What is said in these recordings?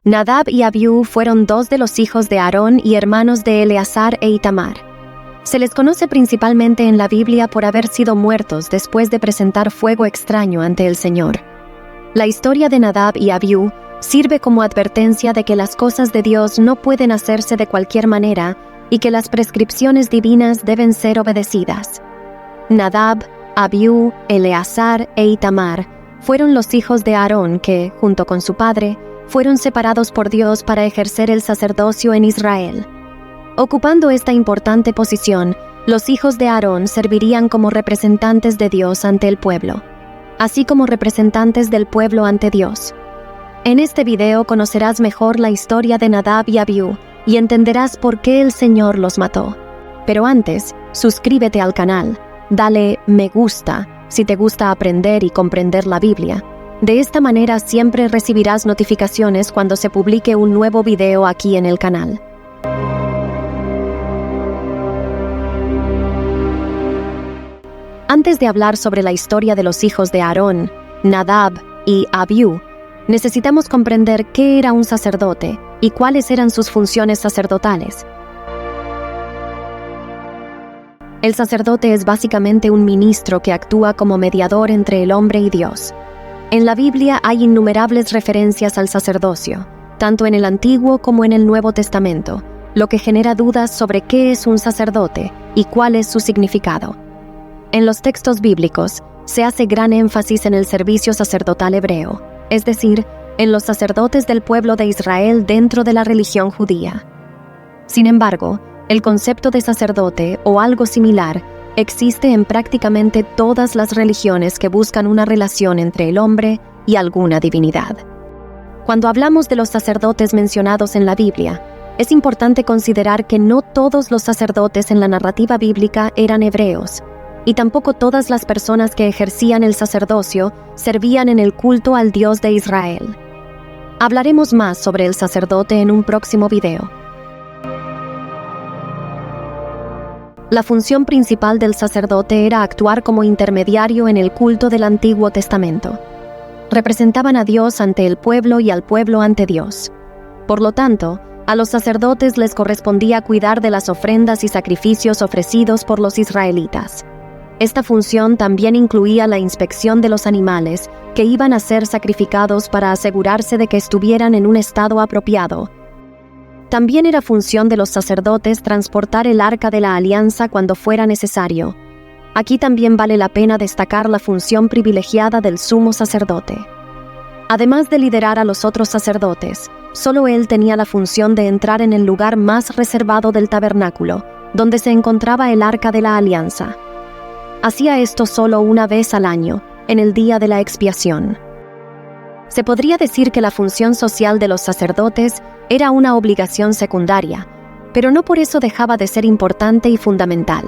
Nadab y Abiú fueron dos de los hijos de Aarón y hermanos de Eleazar e Itamar. Se les conoce principalmente en la Biblia por haber sido muertos después de presentar fuego extraño ante el Señor. La historia de Nadab y Abiú sirve como advertencia de que las cosas de Dios no pueden hacerse de cualquier manera y que las prescripciones divinas deben ser obedecidas. Nadab, Abiú, Eleazar e Itamar fueron los hijos de Aarón que, junto con su padre, fueron separados por Dios para ejercer el sacerdocio en Israel. Ocupando esta importante posición, los hijos de Aarón servirían como representantes de Dios ante el pueblo, así como representantes del pueblo ante Dios. En este video conocerás mejor la historia de Nadab y Abiú y entenderás por qué el Señor los mató. Pero antes, suscríbete al canal, dale me gusta si te gusta aprender y comprender la Biblia. De esta manera siempre recibirás notificaciones cuando se publique un nuevo video aquí en el canal. Antes de hablar sobre la historia de los hijos de Aarón, Nadab y Abiú, necesitamos comprender qué era un sacerdote y cuáles eran sus funciones sacerdotales. El sacerdote es básicamente un ministro que actúa como mediador entre el hombre y Dios. En la Biblia hay innumerables referencias al sacerdocio, tanto en el Antiguo como en el Nuevo Testamento, lo que genera dudas sobre qué es un sacerdote y cuál es su significado. En los textos bíblicos se hace gran énfasis en el servicio sacerdotal hebreo, es decir, en los sacerdotes del pueblo de Israel dentro de la religión judía. Sin embargo, el concepto de sacerdote o algo similar existe en prácticamente todas las religiones que buscan una relación entre el hombre y alguna divinidad. Cuando hablamos de los sacerdotes mencionados en la Biblia, es importante considerar que no todos los sacerdotes en la narrativa bíblica eran hebreos, y tampoco todas las personas que ejercían el sacerdocio servían en el culto al Dios de Israel. Hablaremos más sobre el sacerdote en un próximo video. La función principal del sacerdote era actuar como intermediario en el culto del Antiguo Testamento. Representaban a Dios ante el pueblo y al pueblo ante Dios. Por lo tanto, a los sacerdotes les correspondía cuidar de las ofrendas y sacrificios ofrecidos por los israelitas. Esta función también incluía la inspección de los animales que iban a ser sacrificados para asegurarse de que estuvieran en un estado apropiado. También era función de los sacerdotes transportar el arca de la alianza cuando fuera necesario. Aquí también vale la pena destacar la función privilegiada del sumo sacerdote. Además de liderar a los otros sacerdotes, solo él tenía la función de entrar en el lugar más reservado del tabernáculo, donde se encontraba el arca de la alianza. Hacía esto solo una vez al año, en el día de la expiación. Se podría decir que la función social de los sacerdotes era una obligación secundaria, pero no por eso dejaba de ser importante y fundamental.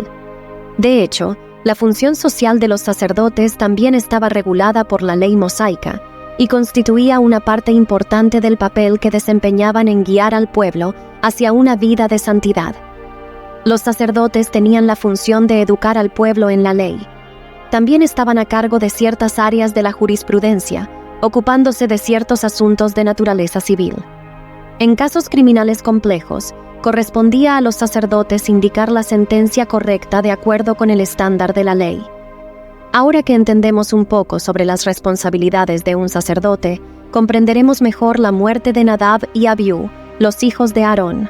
De hecho, la función social de los sacerdotes también estaba regulada por la ley mosaica y constituía una parte importante del papel que desempeñaban en guiar al pueblo hacia una vida de santidad. Los sacerdotes tenían la función de educar al pueblo en la ley. También estaban a cargo de ciertas áreas de la jurisprudencia, ocupándose de ciertos asuntos de naturaleza civil. En casos criminales complejos, correspondía a los sacerdotes indicar la sentencia correcta de acuerdo con el estándar de la ley. Ahora que entendemos un poco sobre las responsabilidades de un sacerdote, comprenderemos mejor la muerte de Nadab y Abiú, los hijos de Aarón.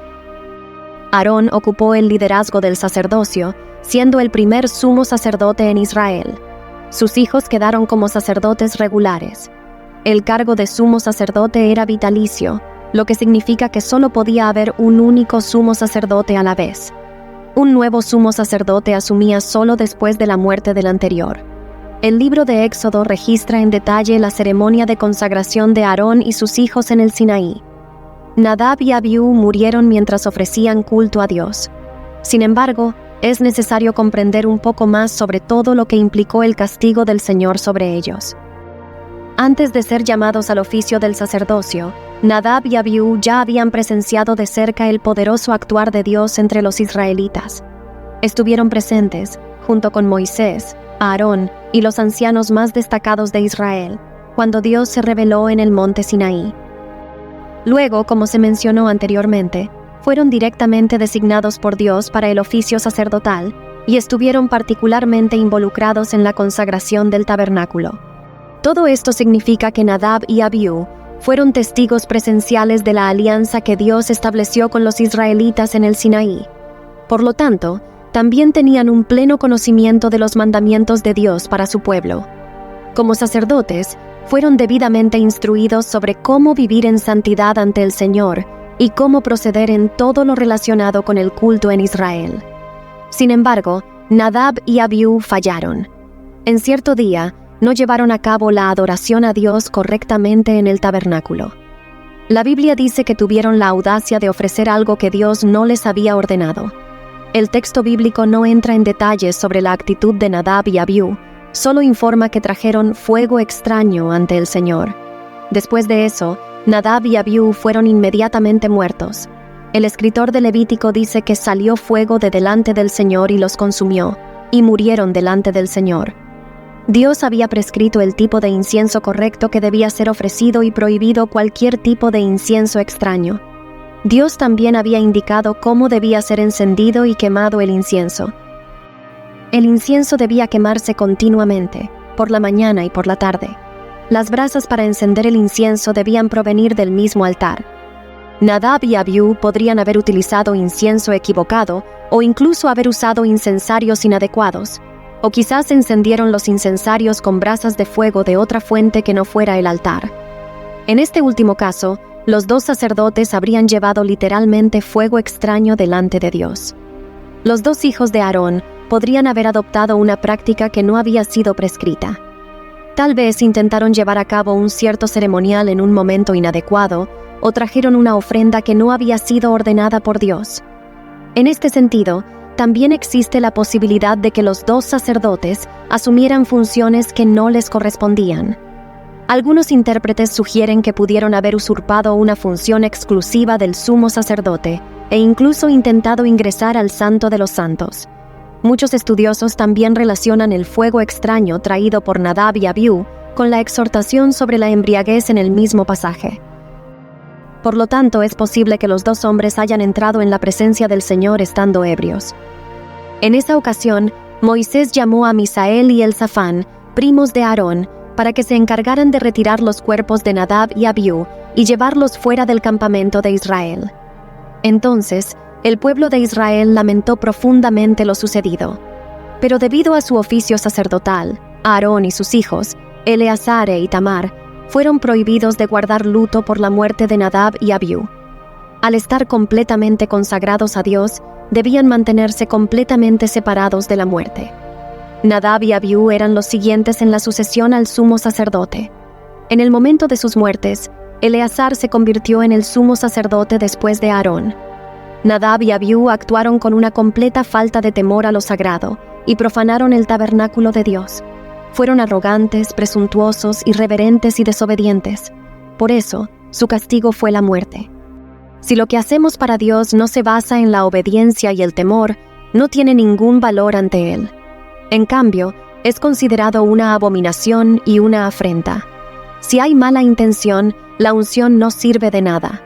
Aarón ocupó el liderazgo del sacerdocio, siendo el primer sumo sacerdote en Israel. Sus hijos quedaron como sacerdotes regulares. El cargo de sumo sacerdote era vitalicio, lo que significa que solo podía haber un único sumo sacerdote a la vez. Un nuevo sumo sacerdote asumía solo después de la muerte del anterior. El libro de Éxodo registra en detalle la ceremonia de consagración de Aarón y sus hijos en el Sinaí. Nadab y Abiú murieron mientras ofrecían culto a Dios. Sin embargo, es necesario comprender un poco más sobre todo lo que implicó el castigo del Señor sobre ellos. Antes de ser llamados al oficio del sacerdocio, Nadab y Abiú ya habían presenciado de cerca el poderoso actuar de Dios entre los israelitas. Estuvieron presentes, junto con Moisés, Aarón y los ancianos más destacados de Israel, cuando Dios se reveló en el monte Sinaí. Luego, como se mencionó anteriormente, fueron directamente designados por Dios para el oficio sacerdotal y estuvieron particularmente involucrados en la consagración del tabernáculo. Todo esto significa que Nadab y Abiú fueron testigos presenciales de la alianza que Dios estableció con los israelitas en el Sinaí. Por lo tanto, también tenían un pleno conocimiento de los mandamientos de Dios para su pueblo. Como sacerdotes, fueron debidamente instruidos sobre cómo vivir en santidad ante el Señor y cómo proceder en todo lo relacionado con el culto en Israel. Sin embargo, Nadab y Abiú fallaron. En cierto día, no llevaron a cabo la adoración a Dios correctamente en el tabernáculo. La Biblia dice que tuvieron la audacia de ofrecer algo que Dios no les había ordenado. El texto bíblico no entra en detalles sobre la actitud de Nadab y Abiú, solo informa que trajeron fuego extraño ante el Señor. Después de eso, Nadab y Abiú fueron inmediatamente muertos. El escritor de Levítico dice que salió fuego de delante del Señor y los consumió, y murieron delante del Señor. Dios había prescrito el tipo de incienso correcto que debía ser ofrecido y prohibido cualquier tipo de incienso extraño. Dios también había indicado cómo debía ser encendido y quemado el incienso. El incienso debía quemarse continuamente, por la mañana y por la tarde. Las brasas para encender el incienso debían provenir del mismo altar. Nadab y Abiú podrían haber utilizado incienso equivocado o incluso haber usado incensarios inadecuados, o quizás encendieron los incensarios con brasas de fuego de otra fuente que no fuera el altar. En este último caso, los dos sacerdotes habrían llevado literalmente fuego extraño delante de Dios. Los dos hijos de Aarón podrían haber adoptado una práctica que no había sido prescrita. Tal vez intentaron llevar a cabo un cierto ceremonial en un momento inadecuado o trajeron una ofrenda que no había sido ordenada por Dios. En este sentido, también existe la posibilidad de que los dos sacerdotes asumieran funciones que no les correspondían. Algunos intérpretes sugieren que pudieron haber usurpado una función exclusiva del sumo sacerdote e incluso intentado ingresar al Santo de los Santos. Muchos estudiosos también relacionan el fuego extraño traído por Nadab y Abiú con la exhortación sobre la embriaguez en el mismo pasaje. Por lo tanto, es posible que los dos hombres hayan entrado en la presencia del Señor estando ebrios. En esa ocasión, Moisés llamó a Misael y Elzafán, primos de Aarón, para que se encargaran de retirar los cuerpos de Nadab y Abiú y llevarlos fuera del campamento de Israel. Entonces, el pueblo de Israel lamentó profundamente lo sucedido. Pero debido a su oficio sacerdotal, Aarón y sus hijos, Eleazar e Itamar, fueron prohibidos de guardar luto por la muerte de Nadab y Abiú. Al estar completamente consagrados a Dios, debían mantenerse completamente separados de la muerte. Nadab y Abiú eran los siguientes en la sucesión al sumo sacerdote. En el momento de sus muertes, Eleazar se convirtió en el sumo sacerdote después de Aarón. Nadab y Abiú actuaron con una completa falta de temor a lo sagrado y profanaron el tabernáculo de Dios. Fueron arrogantes, presuntuosos, irreverentes y desobedientes. Por eso, su castigo fue la muerte. Si lo que hacemos para Dios no se basa en la obediencia y el temor, no tiene ningún valor ante Él. En cambio, es considerado una abominación y una afrenta. Si hay mala intención, la unción no sirve de nada.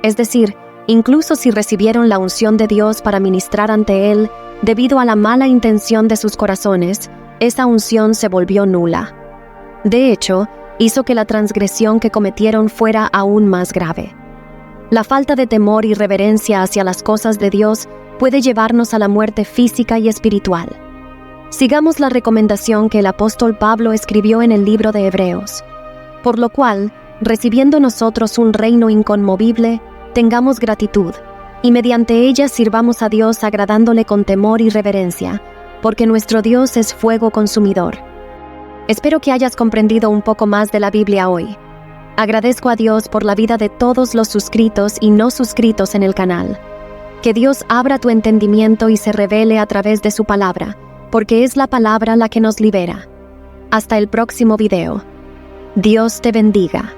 Es decir, incluso si recibieron la unción de Dios para ministrar ante Él, debido a la mala intención de sus corazones, esa unción se volvió nula. De hecho, hizo que la transgresión que cometieron fuera aún más grave. La falta de temor y reverencia hacia las cosas de Dios puede llevarnos a la muerte física y espiritual. Sigamos la recomendación que el apóstol Pablo escribió en el libro de Hebreos. Por lo cual, recibiendo nosotros un reino inconmovible, tengamos gratitud, y mediante ella sirvamos a Dios agradándole con temor y reverencia, porque nuestro Dios es fuego consumidor. Espero que hayas comprendido un poco más de la Biblia hoy. Agradezco a Dios por la vida de todos los suscritos y no suscritos en el canal. Que Dios abra tu entendimiento y se revele a través de su palabra, porque es la palabra la que nos libera. Hasta el próximo video. Dios te bendiga.